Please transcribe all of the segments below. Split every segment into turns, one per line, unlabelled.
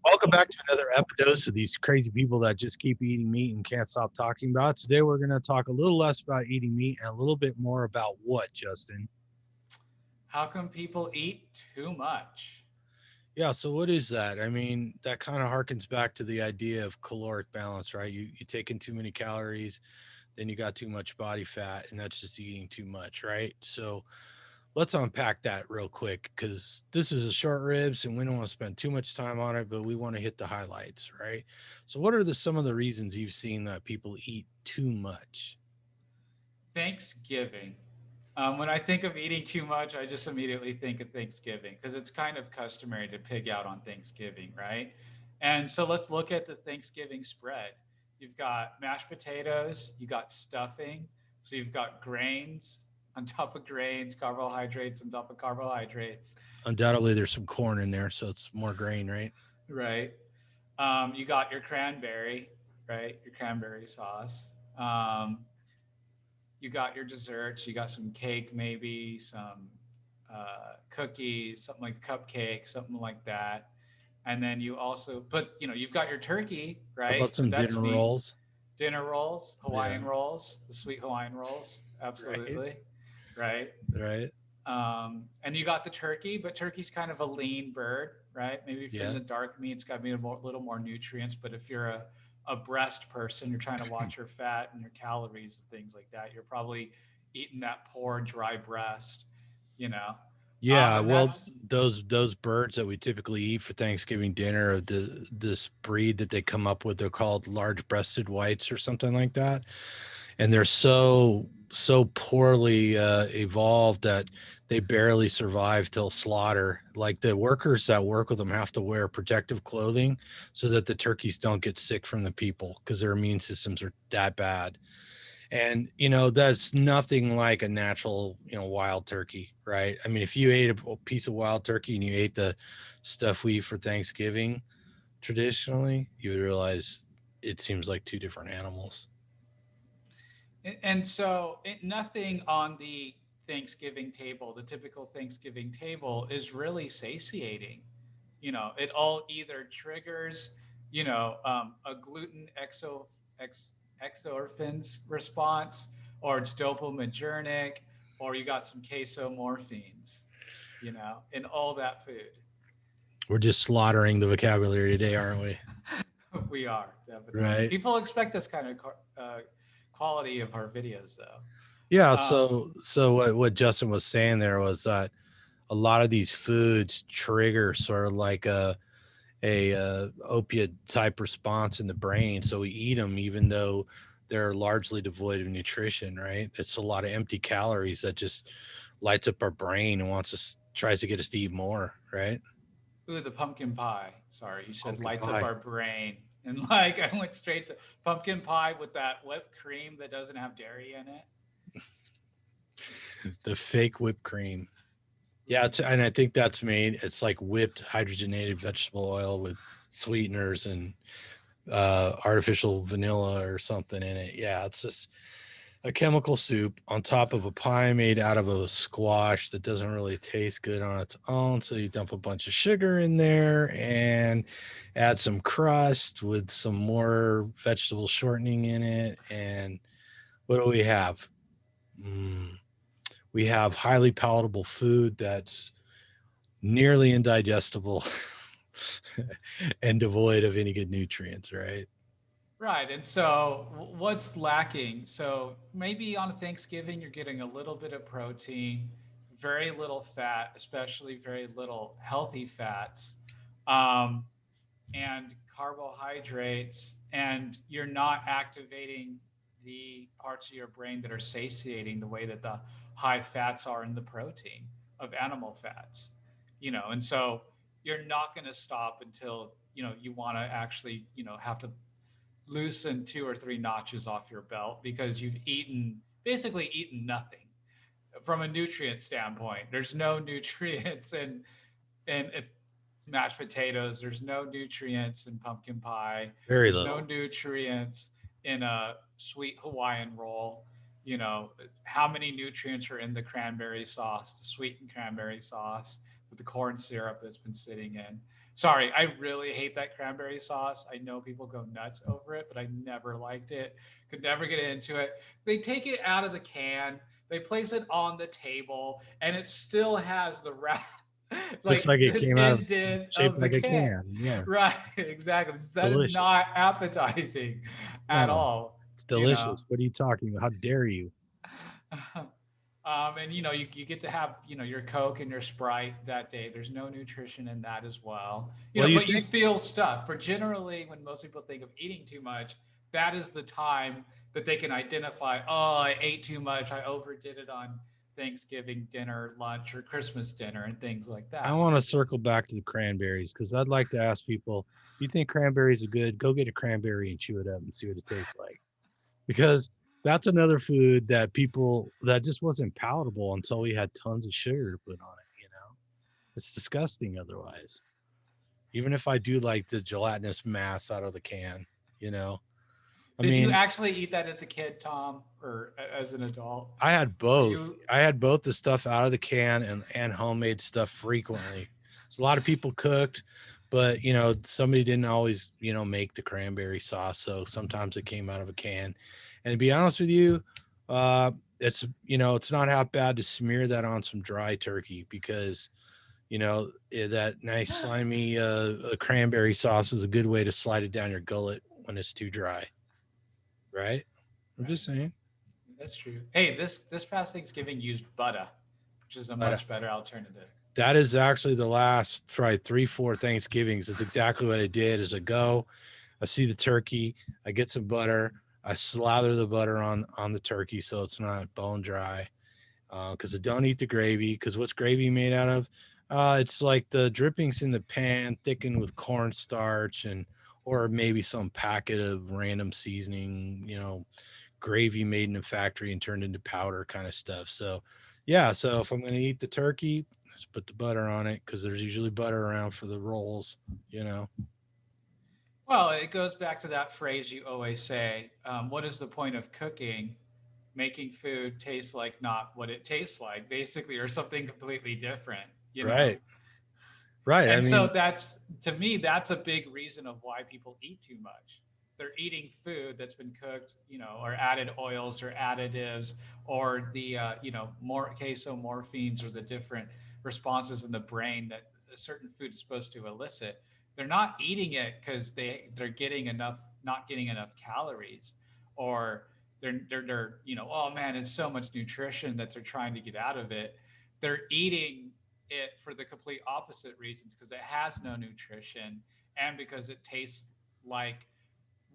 Welcome back to another episode of these crazy people that just keep eating meat and can't stop talking about. Today, we're going to talk a little less about eating meat and a little bit more about what, Justin?
How come people eat too much?
Yeah, so what is that? I mean, that kind of harkens back to the idea of caloric balance, right? You take in too many calories, then you got too much body fat, and that's just eating too much, right? So let's unpack that real quick because this is a short ribs and we don't want to spend too much time on it, but we want to hit the highlights, right? So, what are some of the reasons you've seen that people eat too much?
Thanksgiving. When I think of eating too much, I just immediately think of Thanksgiving because it's kind of customary to pig out on Thanksgiving, right? And so let's look at the Thanksgiving spread. You've got mashed potatoes, you got stuffing, so you've got grains on top of grains, carbohydrates on top of carbohydrates,
Undoubtedly, there's some corn in there, so it's more grain, right?
right? You got your cranberry, right? Your cranberry sauce. You got your desserts. You got some cake, maybe some cookies, something like cupcake, something like that. And then you also put, you've got your turkey,
How about
right?
some
That's
dinner
meat.
rolls?
Dinner rolls,
Yeah,
Hawaiian rolls, the sweet Hawaiian rolls,
right,
absolutely, right?
right.
And you got the turkey, but turkey's kind of a lean bird, right? Maybe if you're in
Yeah.
the dark meat, it's got maybe a little more nutrients. But if you're a breast person, you're trying to watch your fat and your calories and things like that, you're probably eating that poor, dry breast, you know?
Yeah,
And
well,
that's
those birds that we typically eat for Thanksgiving dinner, this breed that they come up with, they're called large-breasted whites or something like that, and they're so poorly evolved that they barely survive till slaughter. Like the workers that work with them have to wear protective clothing so that the turkeys don't get sick from the people because their immune systems are that bad. And that's nothing like a natural wild turkey, right? I mean, if you ate a piece of wild turkey and you ate the stuff we eat for Thanksgiving traditionally, you would realize it seems like two different animals.
and so nothing on the Thanksgiving table, the typical Thanksgiving table, is really satiating. It all either triggers, a gluten exorphins response, or it's dopaminergic, or you got some casomorphines, in all that food.
We're just slaughtering the vocabulary today, aren't we?
We are definitely.
Right.
People expect this kind of quality of our videos, though.
Yeah.
Um,
So what Justin was saying there was that a lot of these foods trigger sort of like a opiate type response in the brain. So we eat them even though they're largely devoid of nutrition, right? It's a lot of empty calories that just lights up our brain and wants us tries to get us to eat more, right?
Ooh, the pumpkin pie. Sorry, you said
Pumpkin
lights up
pie.
our brain. And like I went straight to pumpkin pie with that whipped cream that doesn't have dairy in it.
The fake whipped cream. Yeah,
Ooh.
and I think that's made. It's like whipped hydrogenated vegetable oil with sweeteners and artificial vanilla or something in it. Yeah, it's just a chemical soup on top of a pie made out of a squash that doesn't really taste good on its own. So you dump a bunch of sugar in there and add some crust with some more vegetable shortening in it. And what do we have? Mm, we have highly palatable food that's nearly indigestible and devoid of any good nutrients, right?
Right. And so what's lacking? So maybe on Thanksgiving, you're getting a little bit of protein, very little fat, especially very little healthy fats, um, and carbohydrates, and you're not activating the parts of your brain that are satiating the way that the high fats are in the protein of animal fats. And so you're not going to stop until you want to actually have to loosen 2 or 3 notches off your belt because you've basically eaten nothing from a nutrient standpoint. There's no nutrients in mashed potatoes. There's no nutrients in pumpkin pie.
Very
There's no
little.
nutrients in a sweet Hawaiian roll. How many nutrients are in the cranberry sauce, the sweetened cranberry sauce with the corn syrup that's been sitting in? Sorry, I really hate that cranberry sauce. I know people go nuts over it, but I never liked it. Could never get into it. They take it out of the can, they place it on the table, and it still has the wrap,
Looks
like
like it
the
came out of
indent
shaped
of the
like a
can.
can. Yeah,
Right, exactly. That is
delicious.
not appetizing at
No,
all,
it's
you know.
delicious. What are you talking about? How dare you?
And you get to have your Coke and your Sprite that day. There's no nutrition in that as well,
Well, you
but you
think
feel stuff. For generally, when most people think of eating too much, that is the time that they can identify. Oh, I ate too much. I overdid it on Thanksgiving dinner, lunch, or Christmas dinner, and things like
I
that.
want to circle back to the cranberries because I'd like to ask people, you think cranberries are good? Go get a cranberry and chew it up and see what it tastes like. Because that's another food that people that just wasn't palatable until we had tons of sugar to put on it, you know? It's disgusting otherwise. Even if I do like the gelatinous mass out of the can, you know. I
Did you
mean,
actually eat that as a kid, Tom, or as an adult?
I had
Were
both.
you
I had both the stuff out of the can and homemade stuff frequently. So a lot of people cooked, but somebody didn't always, make the cranberry sauce. So sometimes it came out of a can. And to be honest with you, uh, it's not half bad to smear that on some dry turkey because that nice slimy cranberry sauce is a good way to slide it down your gullet when it's too dry, right? I'm
right?
just saying.
That's true. Hey, this past Thanksgiving used butter, which is a
But
much better alternative.
that is actually the last probably 3, 4 Thanksgivings. It's exactly what I did. Is I go, I see the turkey, I get some butter, I slather the butter on the turkey so it's not bone dry. Because I don't eat the gravy. Because what's gravy made out of? It's like the drippings in the pan thickened with cornstarch and or maybe some packet of random seasoning. Gravy made in a factory and turned into powder kind of stuff. So, yeah. So if I'm going to eat the turkey, just put the butter on it because there's usually butter around for the rolls. You know,
Well, it goes back to that phrase you always say. What is the point of cooking? Making food taste like not what it tastes like, basically, or something completely different, you know?
right, right. I
And so
mean,
that's, to me, that's a big reason of why people eat too much. They're eating food that's been cooked, or added oils or additives, or the more casomorphines, or the different responses in the brain that a certain food is supposed to elicit. They're not eating it because they're getting enough, not getting enough calories, or they're oh man, it's so much nutrition that they're trying to get out of it. They're eating it for the complete opposite reasons, because it has no nutrition, and because it tastes like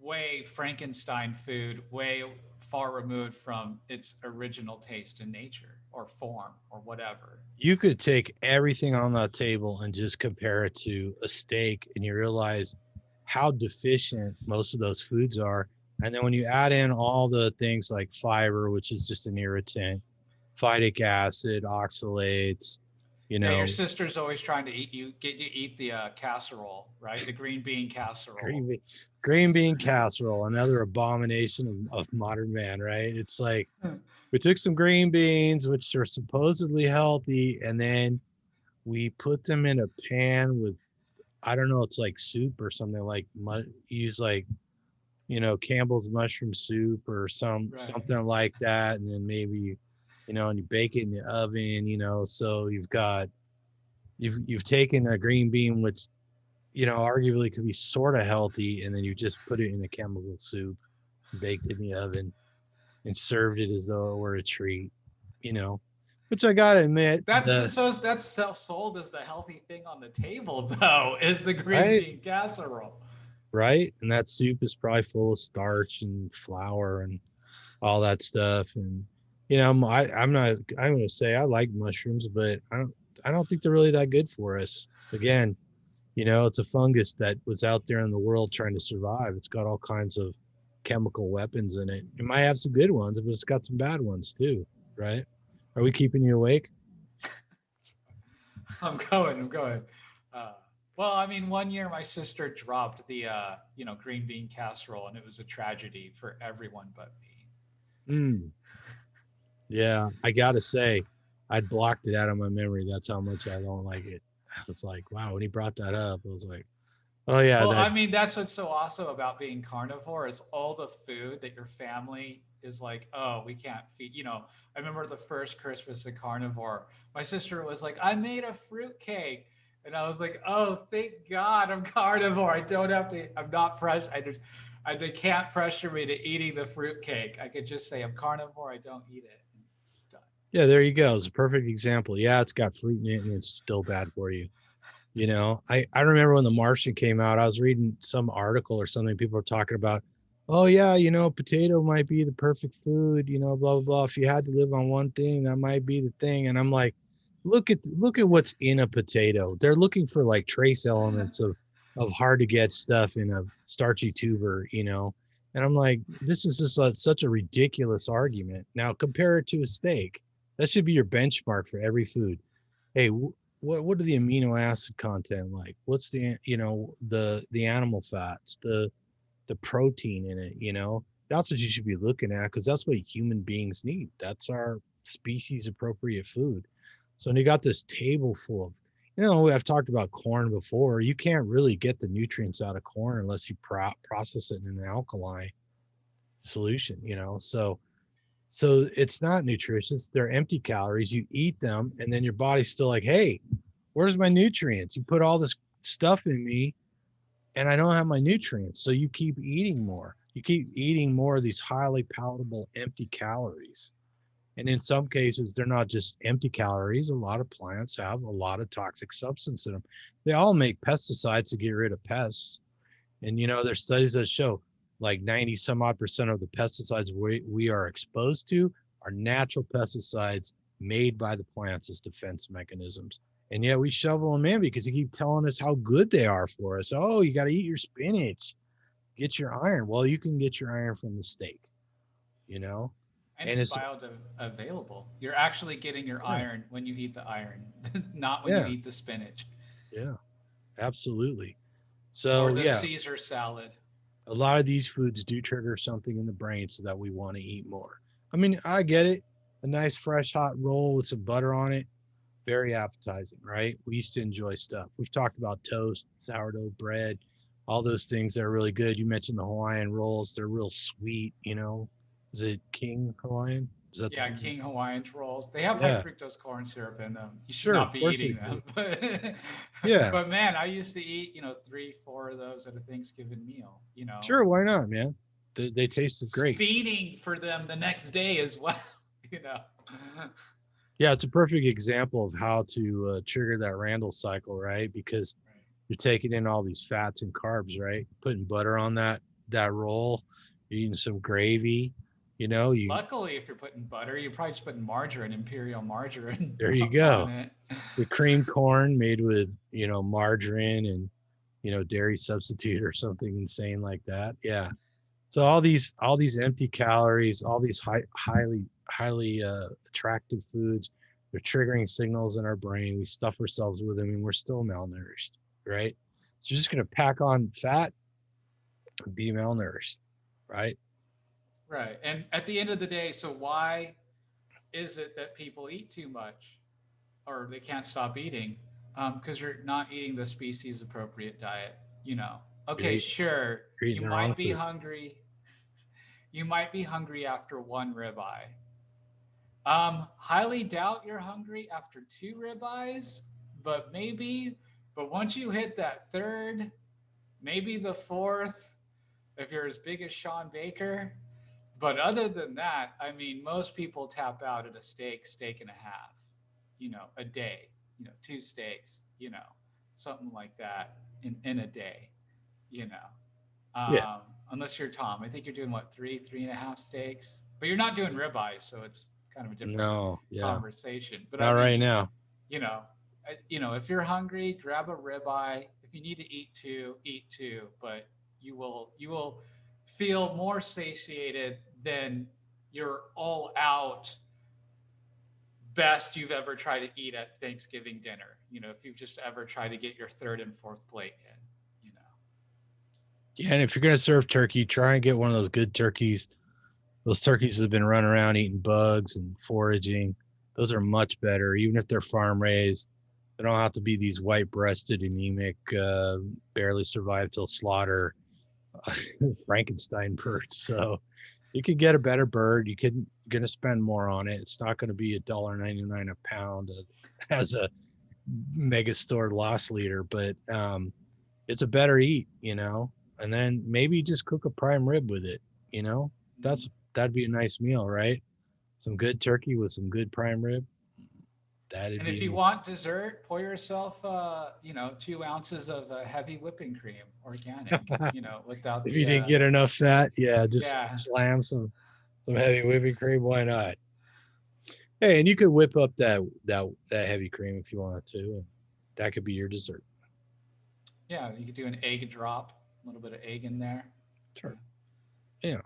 way Frankenstein food, way far removed from its original taste in nature or form or whatever.
you could take everything on that table and just compare it to a steak, and you realize how deficient most of those foods are. And then when you add in all the things like fiber, which is just an irritant, phytic acid, oxalates, you
Yeah, your
know,
sister's always trying to get you eat the casserole, right? The green bean
green
casserole.
bean, green bean casserole, another abomination of modern man, right? It's like we took some green beans, which are supposedly healthy, and then we put them in a pan with, I don't know, it's like soup or something like use like Campbell's mushroom soup or
Right.
something like that, and then maybe and you bake it in the oven, so you've taken a green bean which arguably could be sort of healthy, and then you just put it in a chemical soup, baked in the oven, and served it as though it were a treat, you know. Which I gotta admit,
That's sold as the healthy thing on the table, though, is the green
right,
bean casserole.
right, and that soup is probably full of starch and flour and all that stuff, and I'm not. I'm gonna say I like mushrooms, but I don't think they're really that good for us. Again, it's a fungus that was out there in the world trying to survive. It's got all kinds of chemical weapons in it. It might have some good ones, but it's got some bad ones too, right? Are we keeping you awake?
I'm going. Uh, well, I mean, one year my sister dropped the green bean casserole, and it was a tragedy for everyone but me.
Mm, yeah, I gotta say, I'd blocked it out of my memory. That's how much I don't like it. I was like, wow, when he brought that up, I was like, oh yeah,
Well,
that
I mean, that's what's so awesome about being carnivore is all the food that your family is like, oh, we can't feed. I remember the first Christmas at Carnivore. My sister was like, I made a fruit cake. And I was like, oh, thank God I'm carnivore. I don't have to, I'm not fresh. They can't pressure me to eating the fruit cake. I could just say I'm carnivore. I don't eat it. And it's done.
yeah, there you go. It's a perfect example. Yeah, it's got fruit in it and it's still bad for you. I remember when The Martian came out, I was reading some article or something. People were talking about, oh yeah, potato might be the perfect food, blah blah blah. If you had to live on one thing, that might be the thing. And I'm like, look at what's in a potato. They're looking for like trace elements of hard to get stuff in a starchy tuber. And I'm like, this is just such a ridiculous argument. Now compare it to a steak. That should be your benchmark for every food. Hey, what are the amino acid content like? What's the animal fats, the protein in it? That's what you should be looking at because that's what human beings need. That's our species appropriate food. So when you got this table full of, I've talked about corn before. You can't really get the nutrients out of corn unless you process it in an alkali solution. So it's not nutritious. They're empty calories. You eat them, and then your body's still like, hey, where's my nutrients? You put all this stuff in me, and I don't have my nutrients. So you keep eating more. You keep eating more of these highly palatable empty calories. And in some cases, they're not just empty calories. A lot of plants have a lot of toxic substance in them. They all make pesticides to get rid of pests. And there's studies that show like 90 some odd percent of the pesticides we are exposed to are natural pesticides made by the plants as defense mechanisms. And yet we shovel them in because you keep telling us how good they are for us. Oh, you got to eat your spinach, get your iron. Well, you can get your iron from the steak, you know?
And
And
it's
it's,
bioavailable. You're actually getting your
yeah,
iron when you eat the iron, not when you
yeah,
eat the spinach
yeah, absolutely.
or
So,
the
yeah,
Caesar salad.
a lot of these foods do trigger something in the brain so that we want to eat more. I mean, I get it. A nice fresh hot roll with some butter on it, very appetizing, right? We used to enjoy stuff. We've talked about toast, sourdough bread, all those things that are really good. You mentioned the Hawaiian rolls, they're real sweet. Is it King Hawaiian? Is that the
Yeah,
one?
King Hawaiian rolls. They have high
Yeah,
fructose corn syrup in them. You should
sure,
not
of
be
course they
eating
do.
them. But
Yeah,
but man, I used to eat, 3, 4 of those at a Thanksgiving meal.
sure, why not, man? They tasted great.
Feeding for them the next day as well, you know.
Yeah, it's a perfect example of how to trigger that Randall cycle, right? Because
Right.
you're taking in all these fats and carbs, right? Putting butter on that roll, you're eating some gravy, you
Luckily, if you're putting butter, you're probably just putting margarine, imperial margarine
there you
on
go.
it.
The cream corn made with, margarine and, dairy substitute or something insane like that. Yeah. So all these empty calories, all these highly attractive foods, they're triggering signals in our brain. We stuff ourselves with them, and we're still malnourished, right? So you're just gonna pack on fat and be malnourished, right?
Right. And at the end of the day, so why is it that people eat too much or they can't stop eating? Because you're not eating the species appropriate diet.
You're,
Okay, sure,
you're
you
eating the wrong
might be
food.
hungry. You might be hungry after one ribeye. Highly doubt you're hungry after two ribeyes, but maybe. But once you hit that third, maybe the fourth, if you're as big as Sean Baker. But other than that, I mean, most people tap out at a steak, steak and a half, a day, two steaks, something like that in a day, you know.
Yeah.
Unless you're Tom. I think you're doing what, three and a half steaks? But you're not doing ribeyes, so it's kind of a different
No. Yeah.
conversation. But I
Not right
mean,
now.
you know, if you're hungry, grab a ribeye. If you need to eat two, eat two. But you will feel more satiated than your all out best you've ever tried to eat at Thanksgiving dinner. If you've just ever tried to get your third and fourth plate in.
Yeah, and if you're gonna serve turkey, try and get one of those good turkeys. Those turkeys that have been running around eating bugs and foraging. Those are much better, even if they're farm raised. They don't have to be these white-breasted, anemic, barely survive till slaughter Frankenstein birds. So you could get a better bird. You could gonna spend more on it. It's not going to be $1.99 a pound as a mega store loss leader, but it's a better eat, and then maybe just cook a prime rib with it, you know,
Mhm.
that'd be a nice meal, right? Some good turkey with some good prime rib. That'd
And if
be
you want dessert, pour yourself, 2 ounces of heavy whipping cream, organic. Without
if you
the,
didn't get enough fat, yeah, just
yeah.
slam some heavy whipping cream. Why not? Hey, and you could whip up that heavy cream if you wanted to, and that could be your dessert.
Yeah, you could do an egg drop, a little bit of egg in there. Yeah.
Sure. Yeah.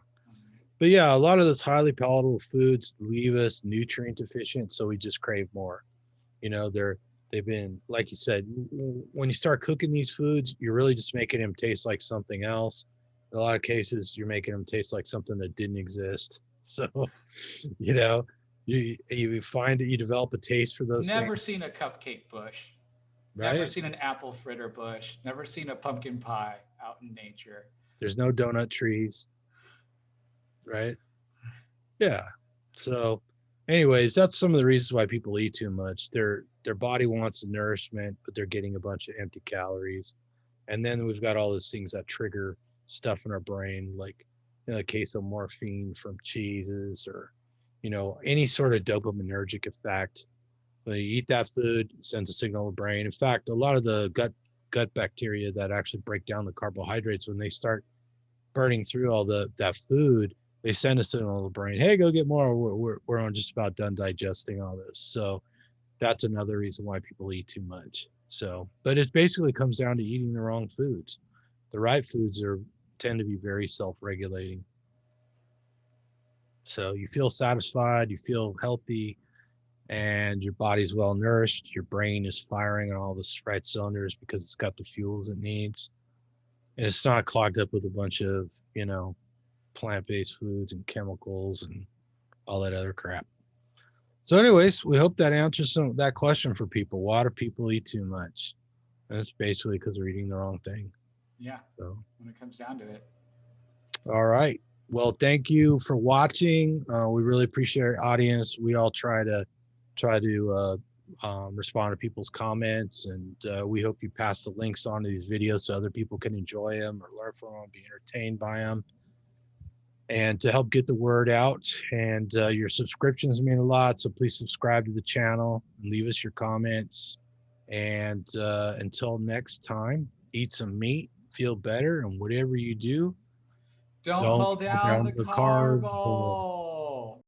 But yeah, a lot of those highly palatable foods leave us nutrient deficient, so we just crave more. They've been, like you said, when you start cooking these foods, you're really just making them taste like something else. In a lot of cases, you're making them taste like something that didn't exist. So, you know, you find that you develop a taste for those
Never
things,
seen a cupcake bush. Never
right?
seen an apple fritter bush. Never seen a pumpkin pie out in nature.
There's no donut trees, right? Yeah. So, anyways, that's some of the reasons why people eat too much. Their body wants the nourishment, but they're getting a bunch of empty calories. And then we've got all those things that trigger stuff in our brain, like the case of morphine from cheeses, or any sort of dopaminergic effect. When you eat that food, it sends a signal to the brain. In fact, a lot of the gut bacteria that actually break down the carbohydrates, when they start burning through all that food, they send a signal to the brain, hey, go get more. We're on just about done digesting all this. So that's another reason why people eat too much. So, but it basically comes down to eating the wrong foods. The right foods tend to be very self-regulating. So you feel satisfied, you feel healthy, and your body's well nourished. Your brain is firing on all the right cylinders because it's got the fuels it needs, and it's not clogged up with a bunch of plant-based foods and chemicals and all that other crap. So, anyways, we hope that answers that question for people. Why do people eat too much? And it's basically because they're eating the wrong thing.
Yeah,
So,
when it comes down to it.
all right. Well, thank you for watching. We really appreciate our audience. We all try to respond to people's comments, and we hope you pass the links on to these videos so other people can enjoy them or learn from them, be entertained by them, and to help get the word out. And your subscriptions mean a lot, so please subscribe to the channel and leave us your comments. And until next time, eat some meat, feel better, and whatever you do,
Don't
don't
fall
fall
down
down
the
the carb
carb
hole.